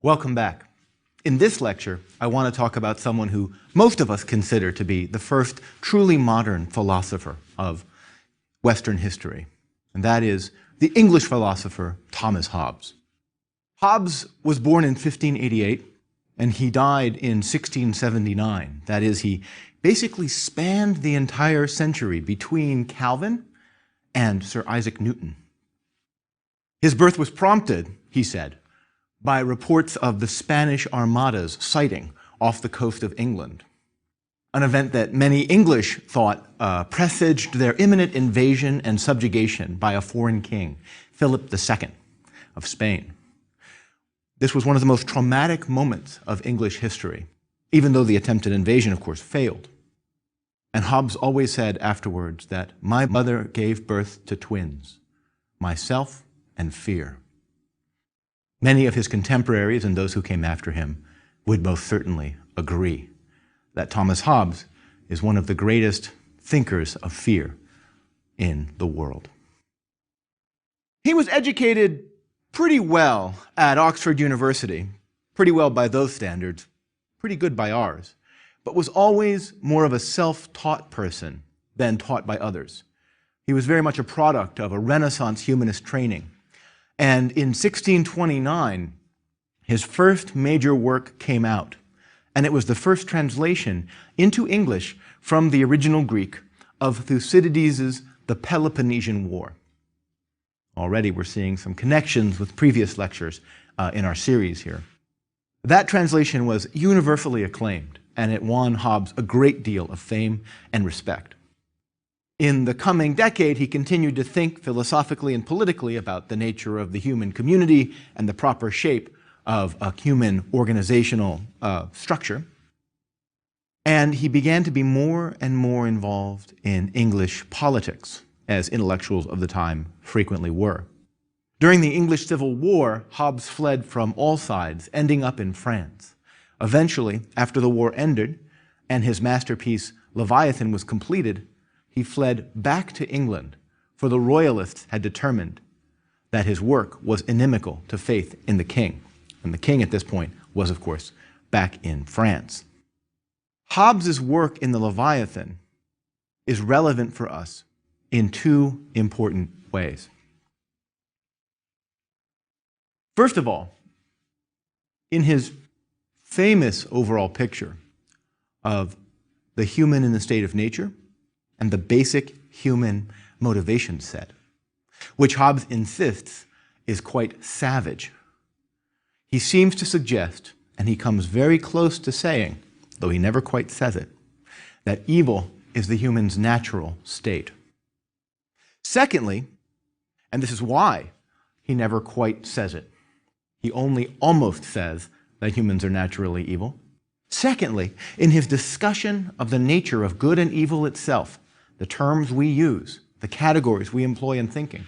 Welcome back. In this lecture, I want to talk about someone who most of us consider to be the first truly modern philosopher of Western history, and that is the English philosopher Thomas Hobbes. Hobbes was born in 1588, and he died in 1679. That is, he basically spanned the entire century between Calvin and Sir Isaac Newton. His birth was prompted, he said, by reports of the Spanish armadas sighting off the coast of England, an event that many English thought presaged their imminent invasion and subjugation by a foreign king, Philip II of Spain. This was one of the most traumatic moments of English history, even though the attempted invasion, of course, failed. And Hobbes always said afterwards that my mother gave birth to twins, myself and fear. Many of his contemporaries and those who came after him would most certainly agree that Thomas Hobbes is one of the greatest thinkers of fear in the world. He was educated pretty well at Oxford University, pretty well by those standards, pretty good by ours, but was always more of a self-taught person than taught by others. He was very much a product of a Renaissance humanist training. And in 1629, his first major work came out, and it was the first translation into English from the original Greek of Thucydides' The Peloponnesian War. Already we're seeing some connections with previous lectures in our series here. That translation was universally acclaimed, and it won Hobbes a great deal of fame and respect. In the coming decade, he continued to think philosophically and politically about the nature of the human community and the proper shape of a human organizational structure. And he began to be more and more involved in English politics, as intellectuals of the time frequently were. During the English Civil War, Hobbes fled from all sides, ending up in France. Eventually, after the war ended and his masterpiece Leviathan was completed, he fled back to England, for the Royalists had determined that his work was inimical to faith in the king. And the king at this point was, of course, back in France. Hobbes' work in the Leviathan is relevant for us in two important ways. First of all, in his famous overall picture of the human in the state of nature, and the basic human motivation set, which Hobbes insists is quite savage. He seems to suggest, and he comes very close to saying, though he never quite says it, that evil is the human's natural state. Secondly, and this is why he never quite says it, he only almost says that humans are naturally evil. Secondly, in his discussion of the nature of good and evil itself, the terms we use, the categories we employ in thinking,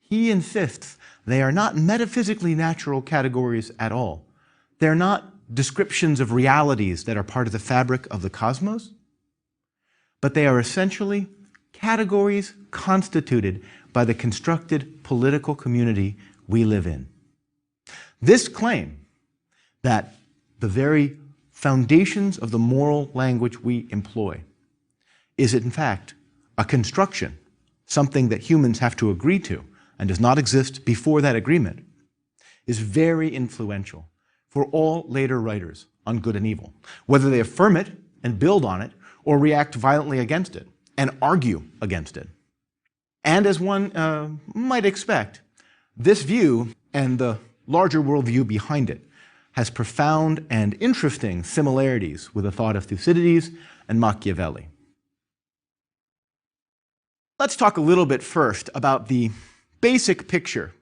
he insists they are not metaphysically natural categories at all. They're not descriptions of realities that are part of the fabric of the cosmos, but they are essentially categories constituted by the constructed political community we live in. This claim that the very foundations of the moral language we employ is in fact a construction, something that humans have to agree to and does not exist before that agreement, is very influential for all later writers on good and evil, whether they affirm it and build on it or react violently against it and argue against it. And as one might expect, this view and the larger worldview behind it has profound and interesting similarities with the thought of Thucydides and Machiavelli. Let's talk a little bit first about the basic picture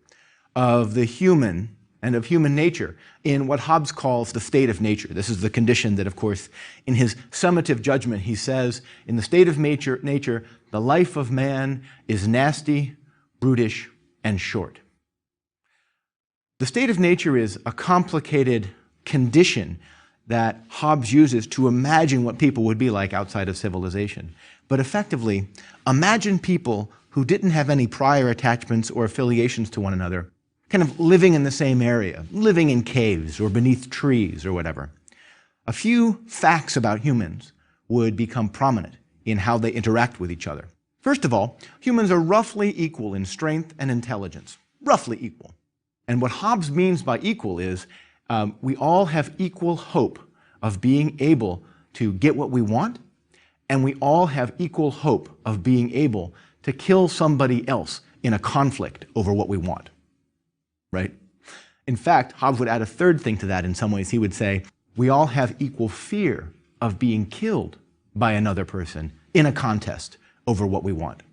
of the human and of human nature in what Hobbes calls the state of nature. This is the condition that, of course, in his summative judgment, he says, in the state of nature, the life of man is nasty, brutish, and short. The state of nature is a complicated condition that Hobbes uses to imagine what people would be like outside of civilization. But effectively, imagine people who didn't have any prior attachments or affiliations to one another kind of living in the same area, living in caves or beneath trees or whatever, a few facts about humans would become prominent in how they interact with each other. First of all, humans are roughly equal in strength and intelligence, roughly equal. And what Hobbes means by equal is we all have equal hope of being able to get what we want, and we all have equal hope of being able to kill somebody else in a conflict over what we want, right? In fact, Hobbes would add a third thing to that in some ways. He would say, we all have equal fear of being killed by another person in a contest over what we want.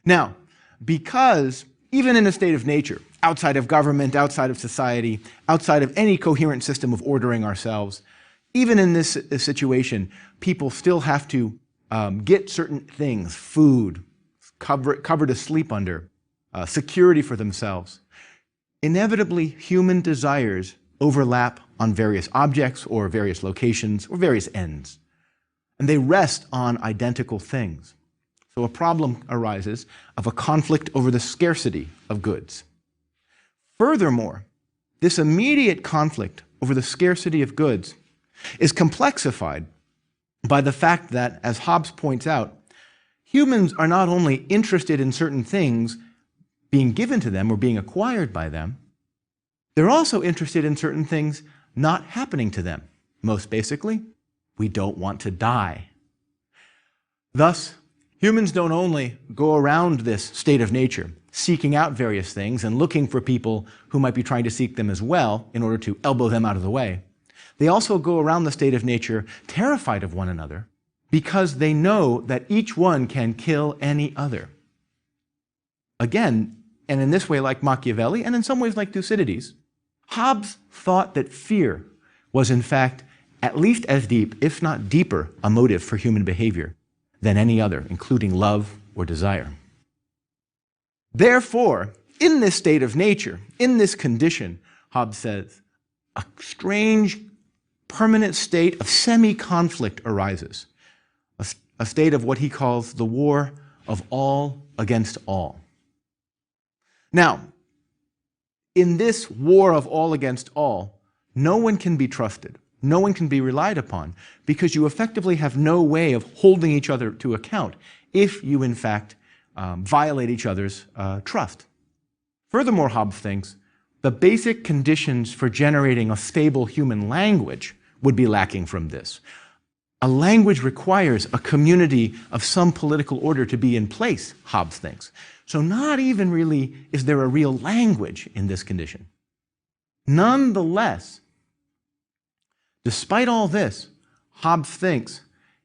Now, because even in a state of nature, outside of government, outside of society, outside of any coherent system of ordering ourselves, even in this situation, people still have to get certain things, food, cover to sleep under, security for themselves. Inevitably, human desires overlap on various objects or various locations or various ends, and they rest on identical things. So a problem arises of a conflict over the scarcity of goods. Furthermore, this immediate conflict over the scarcity of goods is complexified by the fact that, as Hobbes points out, humans are not only interested in certain things being given to them or being acquired by them, they're also interested in certain things not happening to them. Most basically, we don't want to die. Thus, humans don't only go around this state of nature, seeking out various things and looking for people who might be trying to seek them as well in order to elbow them out of the way. They also go around the state of nature terrified of one another because they know that each one can kill any other. Again, and in this way like Machiavelli, and in some ways like Thucydides, Hobbes thought that fear was in fact at least as deep, if not deeper, a motive for human behavior than any other, including love or desire. Therefore, in this state of nature, in this condition, Hobbes says, a strange, permanent state of semi-conflict arises, a state of what he calls the war of all against all. Now, in this war of all against all, no one can be trusted. No one can be relied upon because you effectively have no way of holding each other to account if you, in fact, violate each other's trust. Furthermore, Hobbes thinks the basic conditions for generating a stable human language would be lacking from this. A language requires a community of some political order to be in place, Hobbes thinks. So not even really is there a real language in this condition. Nonetheless, despite all this, Hobbes thinks,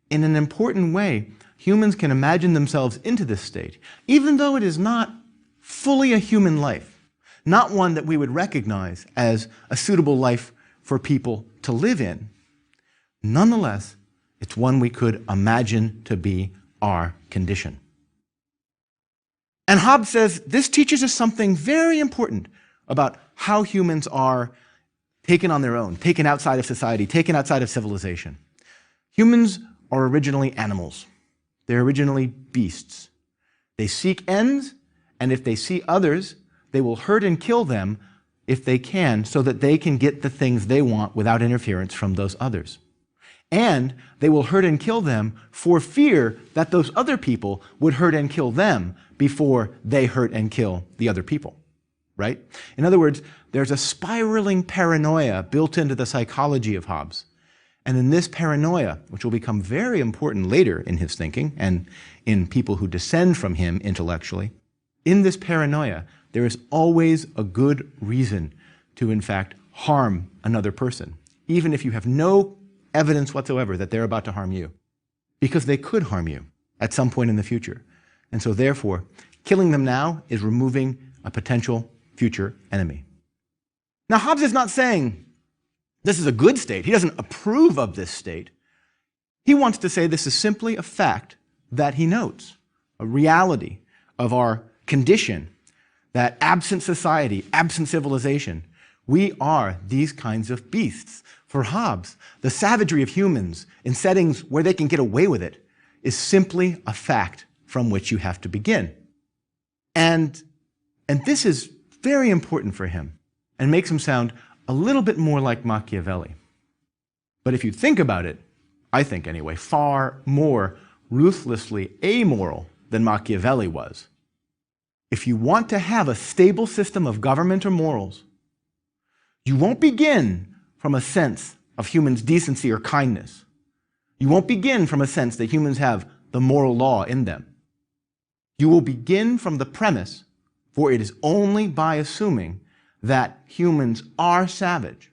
in an important way, humans can imagine themselves into this state, even though it is not fully a human life, not one that we would recognize as a suitable life for people to live in. Nonetheless, it's one we could imagine to be our condition. And Hobbes says this teaches us something very important about how humans are taken on their own, taken outside of society, taken outside of civilization. Humans are originally animals. They're originally beasts. They seek ends, and if they see others, they will hurt and kill them if they can, so that they can get the things they want without interference from those others. And they will hurt and kill them for fear that those other people would hurt and kill them before they hurt and kill the other people, right? In other words, there's a spiraling paranoia built into the psychology of Hobbes. And in this paranoia, which will become very important later in his thinking and in people who descend from him intellectually, in this paranoia, there is always a good reason to, in fact, harm another person, even if you have no evidence whatsoever that they're about to harm you, because they could harm you at some point in the future. And so therefore, killing them now is removing a potential future enemy. Now, Hobbes is not saying this is a good state. He doesn't approve of this state. He wants to say this is simply a fact that he notes, a reality of our condition, that absent society, absent civilization, we are these kinds of beasts. For Hobbes, the savagery of humans in settings where they can get away with it is simply a fact from which you have to begin. And this is very important for him and makes him sound a little bit more like Machiavelli. But if you think about it, I think anyway, far more ruthlessly amoral than Machiavelli was. If you want to have a stable system of government or morals, you won't begin from a sense of humans' decency or kindness. You won't begin from a sense that humans have the moral law in them. You will begin from the premise, for it is only by assuming that humans are savage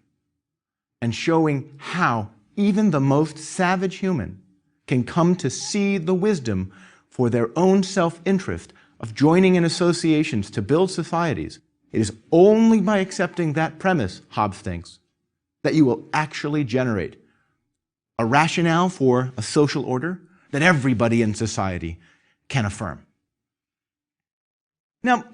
and showing how even the most savage human can come to see the wisdom for their own self-interest of joining in associations to build societies. It is only by accepting that premise, Hobbes thinks, that you will actually generate a rationale for a social order that everybody in society can affirm. Now,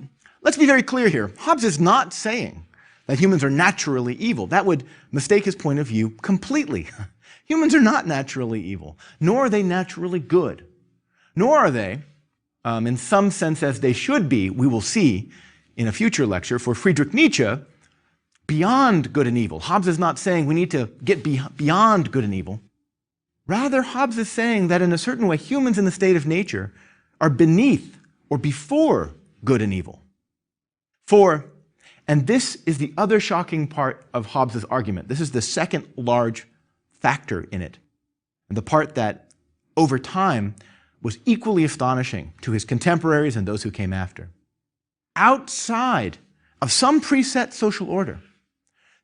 let's be very clear here. Hobbes is not saying that humans are naturally evil. That would mistake his point of view completely. Humans are not naturally evil, nor are they naturally good, nor are they, in some sense as they should be, we will see in a future lecture, for Friedrich Nietzsche, beyond good and evil. Hobbes is not saying we need to get beyond good and evil. Rather, Hobbes is saying that in a certain way, humans in the state of nature are beneath or before good and evil. And this is the other shocking part of Hobbes' argument. This is the second large factor in it, and the part that, over time, was equally astonishing to his contemporaries and those who came after. Outside of some preset social order,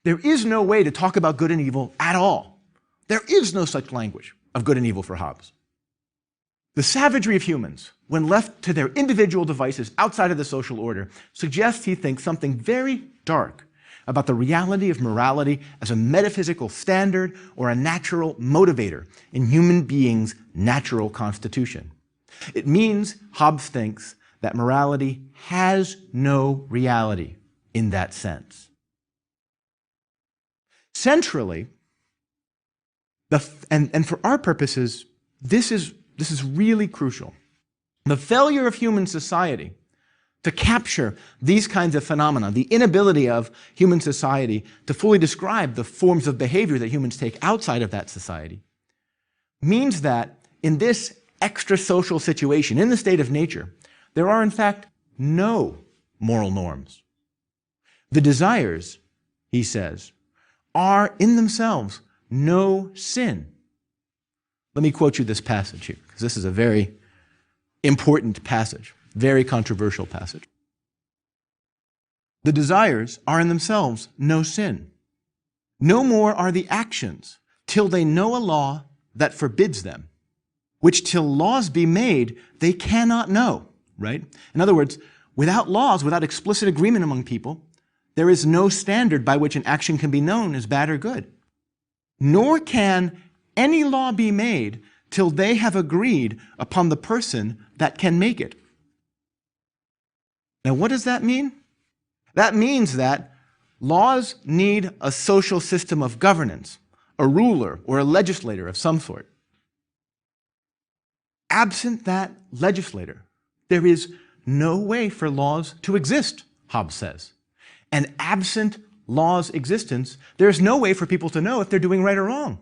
there is no way to talk about good and evil at all. There is no such language of good and evil for Hobbes. The savagery of humans, when left to their individual devices outside of the social order, suggests, he thinks, something very dark about the reality of morality as a metaphysical standard or a natural motivator in human beings' natural constitution. It means, Hobbes thinks, that morality has no reality in that sense. Centrally, and for our purposes, this is really crucial. The failure of human society to capture these kinds of phenomena, the inability of human society to fully describe the forms of behavior that humans take outside of that society, means that in this extra-social situation, in the state of nature, there are in fact no moral norms. The desires, he says, are in themselves no sin. Let me quote you this passage here, because this is a very important passage, very controversial passage. The desires are in themselves no sin. No more are the actions till they know a law that forbids them, which till laws be made, they cannot know, right? In other words, without laws, without explicit agreement among people, there is no standard by which an action can be known as bad or good. Nor can any law be made till they have agreed upon the person that can make it. Now, what does that mean? That means that laws need a social system of governance, a ruler or a legislator of some sort. Absent that legislator, there is no way for laws to exist, Hobbes says. And absent law's existence, there's no way for people to know if they're doing right or wrong.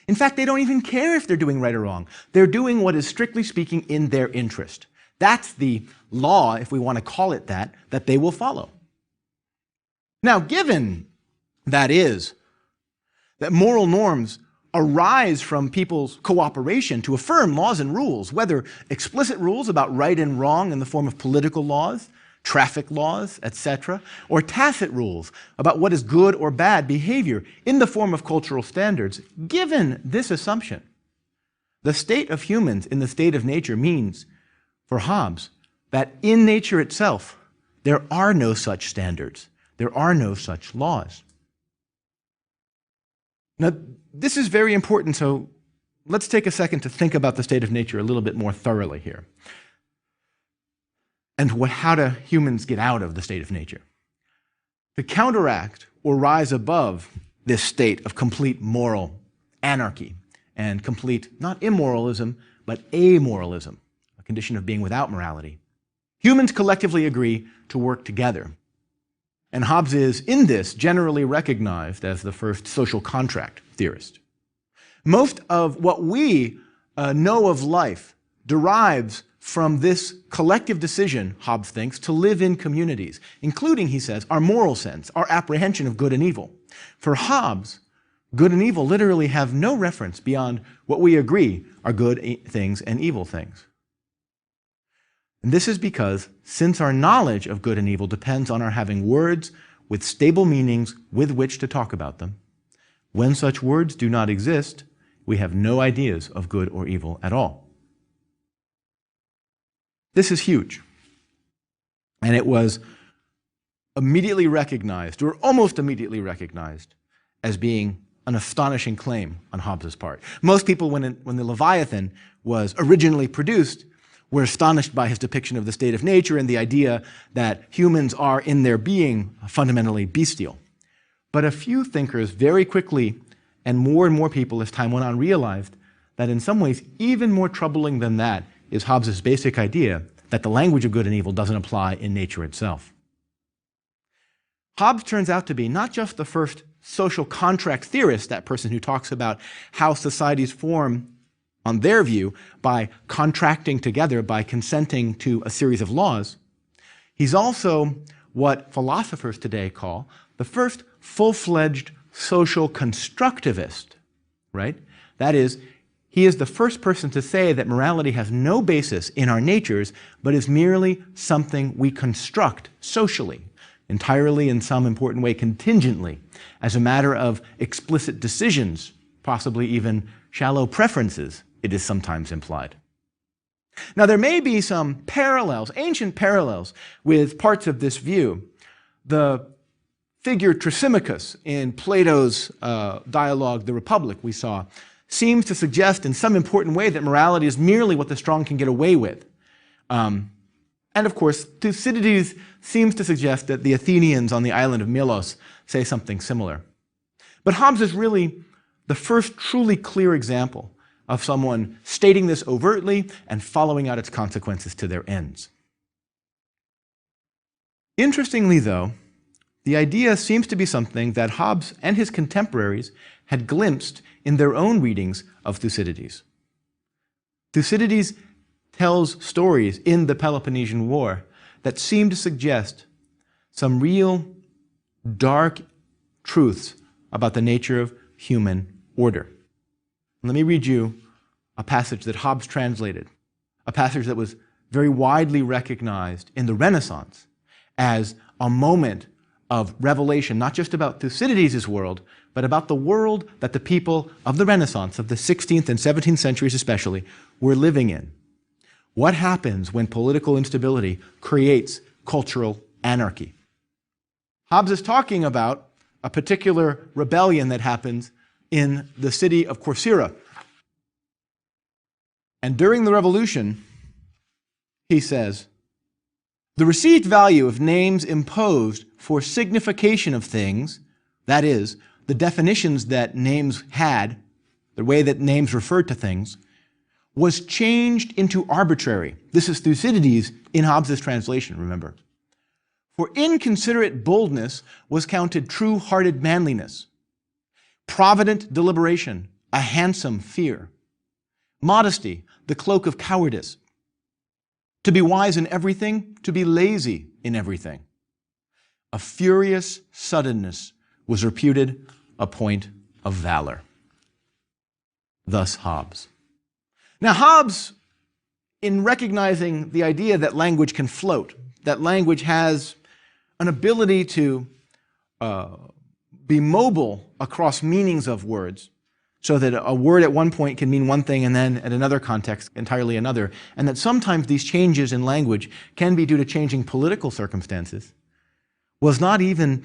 In fact, they don't even care if they're doing right or wrong. They're doing what is, strictly speaking, in their interest. That's the law, if we want to call it that they will follow. Now, given that moral norms arise from people's cooperation to affirm laws and rules, whether explicit rules about right and wrong in the form of political laws, traffic laws, etc., or tacit rules about what is good or bad behavior in the form of cultural standards, given this assumption, the state of humans in the state of nature means, for Hobbes, that in nature itself, there are no such standards. There are no such laws. Now, this is very important, so let's take a second to think about the state of nature a little bit more thoroughly here. And how do humans get out of the state of nature? To counteract or rise above this state of complete moral anarchy and complete, not immoralism, but amoralism, a condition of being without morality, humans collectively agree to work together And Hobbes is, in this, generally recognized as the first social contract theorist. Most of what we know of life derives from this collective decision, Hobbes thinks, to live in communities, including, he says, our moral sense, our apprehension of good and evil. For Hobbes, good and evil literally have no reference beyond what we agree are good things and evil things. And this is because, since our knowledge of good and evil depends on our having words with stable meanings with which to talk about them, when such words do not exist, we have no ideas of good or evil at all. This is huge. And it was immediately recognized, or almost immediately recognized, as being an astonishing claim on Hobbes' part. Most people, when the Leviathan was originally produced, were astonished by his depiction of the state of nature and the idea that humans are, in their being, fundamentally bestial. But a few thinkers very quickly, and more people as time went on, realized that in some ways, even more troubling than that is Hobbes' basic idea that the language of good and evil doesn't apply in nature itself. Hobbes turns out to be not just the first social contract theorist, that person who talks about how societies form on their view by contracting together, by consenting to a series of laws. He's also what philosophers today call the first full-fledged social constructivist, right? That is, he is the first person to say that morality has no basis in our natures, but is merely something we construct socially, entirely in some important way contingently, as a matter of explicit decisions, possibly even shallow preferences, it is sometimes implied. Now, there may be some parallels, ancient parallels, with parts of this view. The figure Thrasymachus in Plato's dialogue, The Republic, we saw, seems to suggest in some important way that morality is merely what the strong can get away with. And of course, Thucydides seems to suggest that the Athenians on the island of Milos say something similar. But Hobbes is really the first truly clear example of someone stating this overtly and following out its consequences to their ends. Interestingly, though, the idea seems to be something that Hobbes and his contemporaries had glimpsed in their own readings of Thucydides. Thucydides tells stories in the Peloponnesian War that seem to suggest some real dark truths about the nature of human order. Let me read you a passage that Hobbes translated, a passage that was very widely recognized in the Renaissance as a moment of revelation, not just about Thucydides' world, but about the world that the people of the Renaissance, of the 16th and 17th centuries especially, were living in. What happens when political instability creates cultural anarchy? Hobbes is talking about a particular rebellion that happens in the city of Corcyra. And during the revolution, he says, the received value of names imposed for signification of things, that is, the definitions that names had, the way that names referred to things, was changed into arbitrary. This is Thucydides in Hobbes' translation, remember. For inconsiderate boldness was counted true-hearted manliness, provident deliberation, a handsome fear, modesty, the cloak of cowardice, to be wise in everything, to be lazy in everything. A furious suddenness was reputed a point of valor. Thus Hobbes. Now Hobbes, in recognizing the idea that language can float, that language has an ability to be mobile across meanings of words, so that a word at one point can mean one thing and then at another context entirely another, and that sometimes these changes in language can be due to changing political circumstances, was not even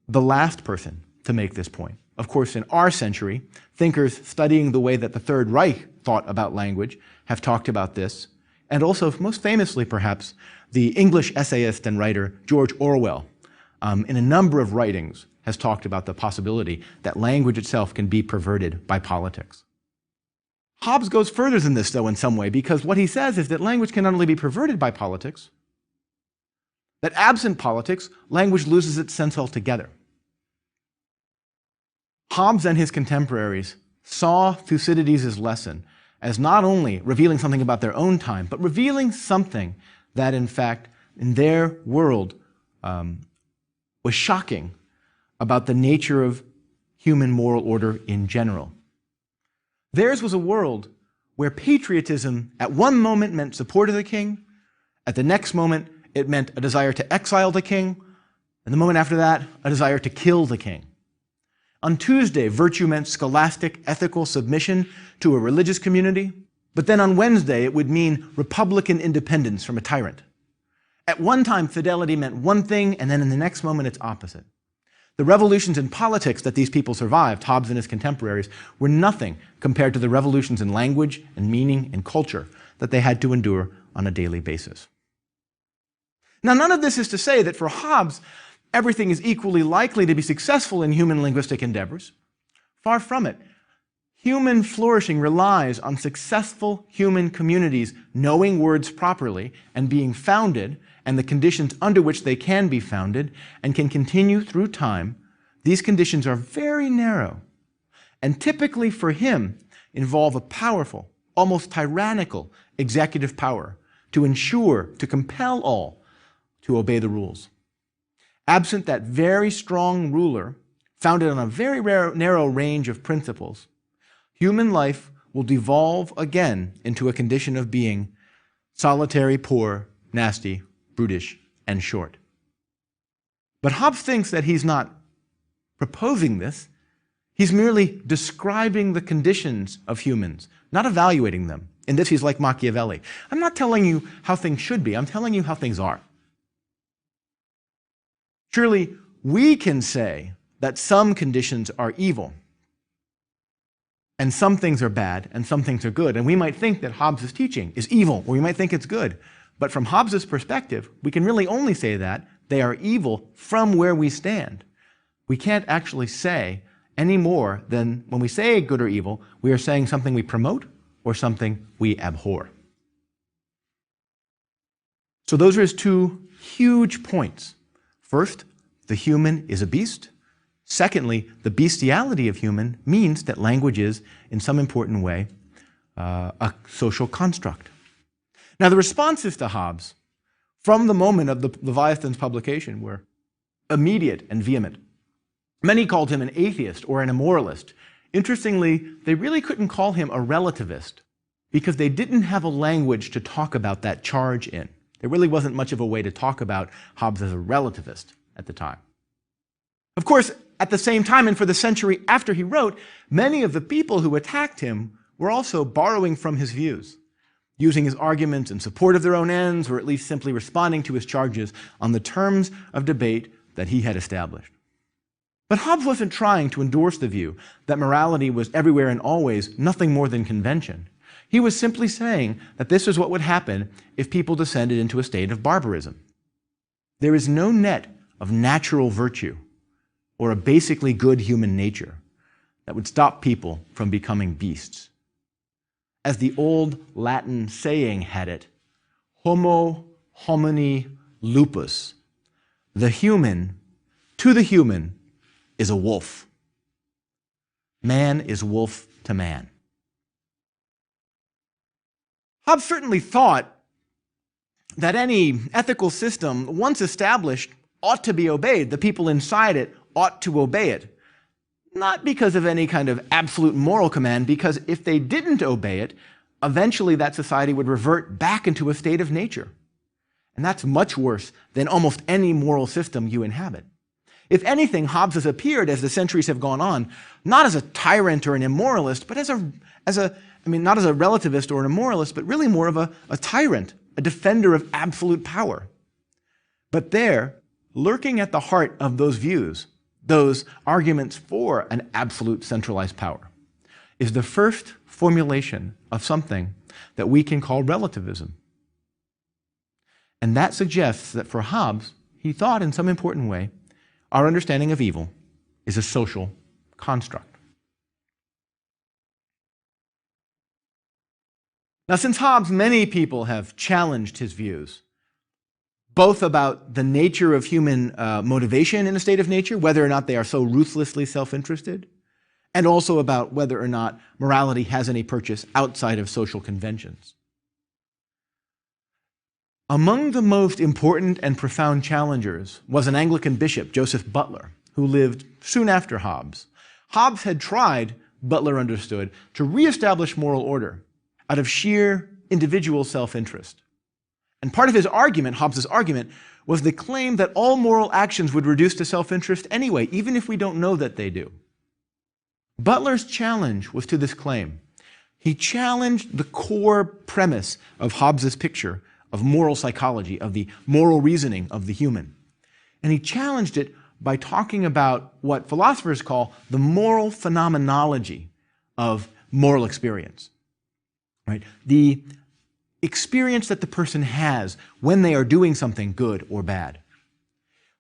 the last person to make this point. Of course, in our century, thinkers studying the way that the Third Reich thought about language have talked about this, and also, most famously perhaps, the English essayist and writer George Orwell, in a number of writings, has talked about the possibility that language itself can be perverted by politics. Hobbes goes further than this, though, in some way, because what he says is that language can not only be perverted by politics, that absent politics, language loses its sense altogether. Hobbes and his contemporaries saw Thucydides' lesson as not only revealing something about their own time, but revealing something that, in fact, in their world was shocking about the nature of human moral order in general. Theirs was a world where patriotism at one moment meant support of the king, at the next moment it meant a desire to exile the king, and the moment after that, a desire to kill the king. On Tuesday, virtue meant scholastic, ethical submission to a religious community, but then on Wednesday it would mean republican independence from a tyrant. At one time, fidelity meant one thing, and then in the next moment it's opposite. The revolutions in politics that these people survived, Hobbes and his contemporaries, were nothing compared to the revolutions in language and meaning and culture that they had to endure on a daily basis. Now, none of this is to say that for Hobbes, everything is equally likely to be successful in human linguistic endeavors. Far from it. Human flourishing relies on successful human communities knowing words properly and being founded, and the conditions under which they can be founded and can continue through time. These conditions are very narrow, and typically for him involve a powerful, almost tyrannical executive power to ensure, to compel all to obey the rules. Absent that very strong ruler, founded on a very narrow range of principles, human life will devolve again into a condition of being solitary, poor, nasty, brutish, and short. But Hobbes thinks that he's not proposing this. He's merely describing the conditions of humans, not evaluating them. In this, he's like Machiavelli. I'm not telling you how things should be. I'm telling you how things are. Surely, we can say that some conditions are evil, and some things are bad, and some things are good. And we might think that Hobbes' teaching is evil, or we might think it's good. But from Hobbes' perspective, we can really only say that they are evil from where we stand. We can't actually say any more than when we say good or evil, we are saying something we promote or something we abhor. So those are his two huge points. First, the human is a beast. Secondly, the bestiality of human means that language is, in some important way, a social construct. Now, the responses to Hobbes from the moment of the Leviathan's publication were immediate and vehement. Many called him an atheist or an immoralist. Interestingly, they really couldn't call him a relativist because they didn't have a language to talk about that charge in. There really wasn't much of a way to talk about Hobbes as a relativist at the time. Of course, at the same time, and for the century after he wrote, many of the people who attacked him were also borrowing from his views, using his arguments in support of their own ends, or at least simply responding to his charges on the terms of debate that he had established. But Hobbes wasn't trying to endorse the view that morality was everywhere and always nothing more than convention. He was simply saying that this is what would happen if people descended into a state of barbarism. There is no net of natural virtue or a basically good human nature that would stop people from becoming beasts. As the old Latin saying had it, homo homini lupus, the human to the human is a wolf. Man is wolf to man. Hobbes certainly thought that any ethical system, once established, ought to be obeyed. The people inside it ought to obey it. Not because of any kind of absolute moral command, because if they didn't obey it, eventually that society would revert back into a state of nature. And that's much worse than almost any moral system you inhabit. If anything, Hobbes has appeared, as the centuries have gone on, not as a tyrant or an immoralist, but not as a relativist or an immoralist, but really more of a tyrant, a defender of absolute power. But there, lurking at the heart of those views, those arguments for an absolute centralized power, is the first formulation of something that we can call relativism. And that suggests that for Hobbes, he thought in some important way, our understanding of evil is a social construct. Now, since Hobbes, many people have challenged his views. both about the nature of human motivation in a state of nature, whether or not they are so ruthlessly self-interested, and also about whether or not morality has any purchase outside of social conventions. Among the most important and profound challengers was an Anglican bishop, Joseph Butler, who lived soon after Hobbes. Hobbes had tried, Butler understood, to reestablish moral order out of sheer individual self-interest. And part of his argument, Hobbes' argument, was the claim that all moral actions would reduce to self-interest anyway, even if we don't know that they do. Butler's challenge was to this claim. He challenged the core premise of Hobbes' picture of moral psychology, of the moral reasoning of the human. And he challenged it by talking about what philosophers call the moral phenomenology of moral experience. Right? The experience that the person has when they are doing something good or bad.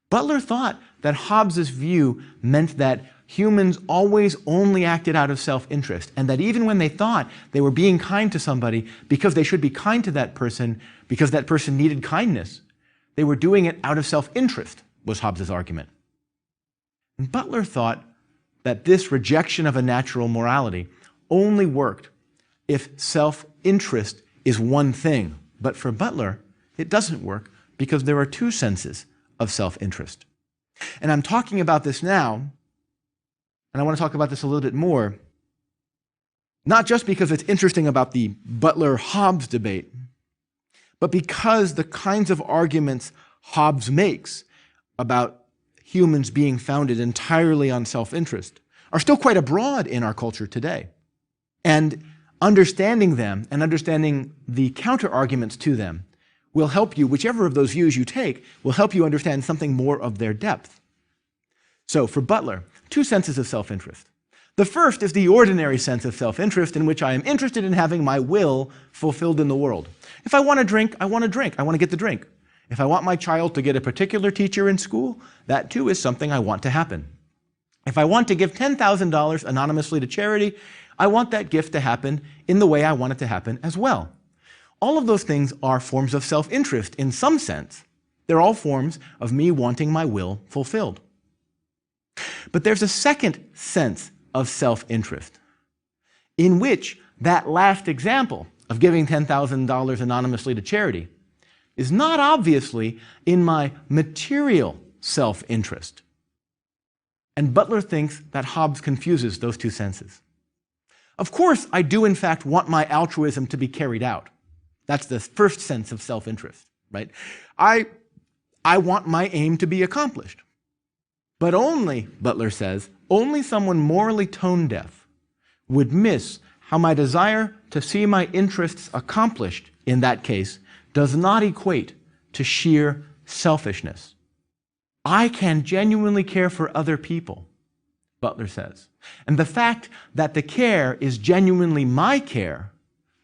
Butler thought that Hobbes' view meant that humans always only acted out of self-interest, and that even when they thought they were being kind to somebody because they should be kind to that person because that person needed kindness, they were doing it out of self-interest, was Hobbes' argument. And Butler thought that this rejection of a natural morality only worked if self-interest is one thing. But for Butler, it doesn't work because there are two senses of self-interest. And I'm talking about this now, and I want to talk about this a little bit more, not just because it's interesting about the Butler-Hobbes debate, but because the kinds of arguments Hobbes makes about humans being founded entirely on self-interest are still quite abroad in our culture today. And understanding them and understanding the counter-arguments to them will help you, whichever of those views you take, will help you understand something more of their depth. So for Butler, two senses of self-interest. The first is the ordinary sense of self-interest in which I am interested in having my will fulfilled in the world. If I want to drink, I want to drink. I want to get the drink. If I want my child to get a particular teacher in school, that too is something I want to happen. If I want to give $10,000 anonymously to charity, I want that gift to happen in the way I want it to happen as well. All of those things are forms of self-interest in some sense. They're all forms of me wanting my will fulfilled. But there's a second sense of self-interest in which that last example of giving $10,000 anonymously to charity is not obviously in my material self-interest. And Butler thinks that Hobbes confuses those two senses. Of course, I do in fact want my altruism to be carried out. That's the first sense of self-interest, right? I want my aim to be accomplished. But only, Butler says, only someone morally tone-deaf would miss how my desire to see my interests accomplished in that case does not equate to sheer selfishness. I can genuinely care for other people, Butler says. And the fact that the care is genuinely my care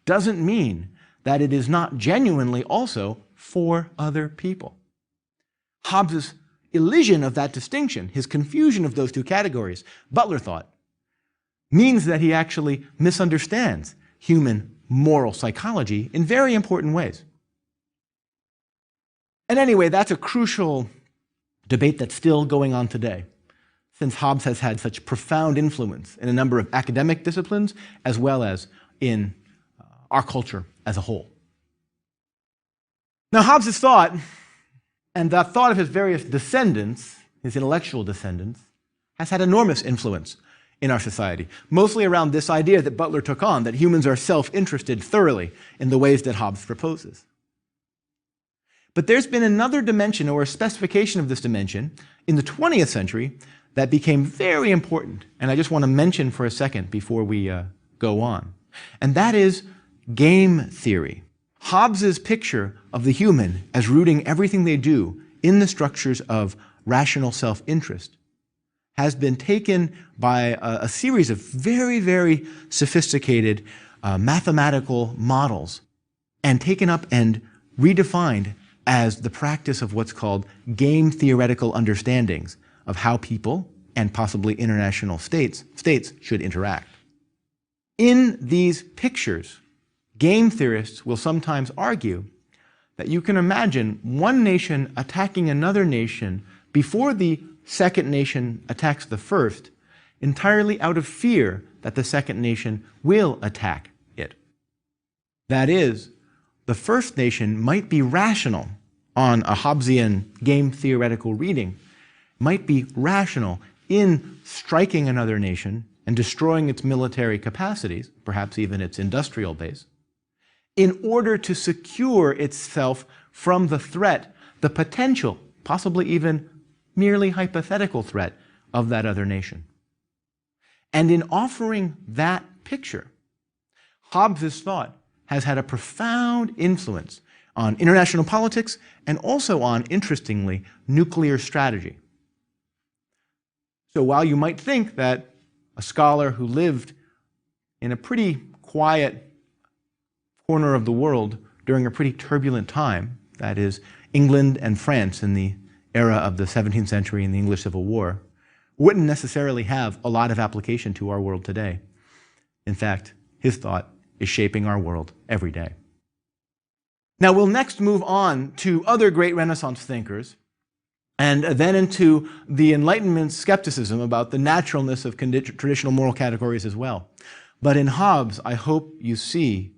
doesn't mean that it is not genuinely also for other people. Hobbes' elision of that distinction, his confusion of those two categories, Butler thought, means that he actually misunderstands human moral psychology in very important ways. And anyway, that's a crucial debate that's still going on today, since Hobbes has had such profound influence in a number of academic disciplines as well as in our culture as a whole. Now, Hobbes' thought, and the thought of his various descendants, his intellectual descendants, has had enormous influence in our society, mostly around this idea that Butler took on, that humans are self-interested thoroughly in the ways that Hobbes proposes. But there's been another dimension, or a specification of this dimension, in the 20th century that became very important, and I just want to mention for a second before we go on, and that is game theory. Hobbes' picture of the human as rooting everything they do in the structures of rational self-interest has been taken by a series of very, very sophisticated mathematical models and taken up and redefined as the practice of what's called game theoretical understandings of how people, and possibly international states should interact. In these pictures, game theorists will sometimes argue that you can imagine one nation attacking another nation before the second nation attacks the first, entirely out of fear that the second nation will attack it. That is, the first nation might be rational on a Hobbesian game theoretical reading, might be rational in striking another nation and destroying its military capacities, perhaps even its industrial base, in order to secure itself from the threat, the potential, possibly even merely hypothetical threat of that other nation. And in offering that picture, Hobbes' thought has had a profound influence on international politics and also on, interestingly, nuclear strategy. So while you might think that a scholar who lived in a pretty quiet corner of the world during a pretty turbulent time, that is, England and France in the era of the 17th century and the English Civil War, wouldn't necessarily have a lot of application to our world today. In fact, his thought is shaping our world every day. Now we'll next move on to other great Renaissance thinkers, and then into the Enlightenment skepticism about the naturalness of traditional moral categories as well. But in Hobbes, I hope you see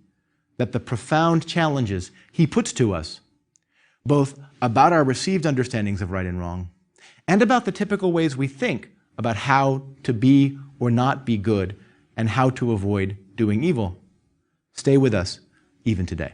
that the profound challenges he puts to us, both about our received understandings of right and wrong, and about the typical ways we think about how to be or not be good and how to avoid doing evil, stay with us even today.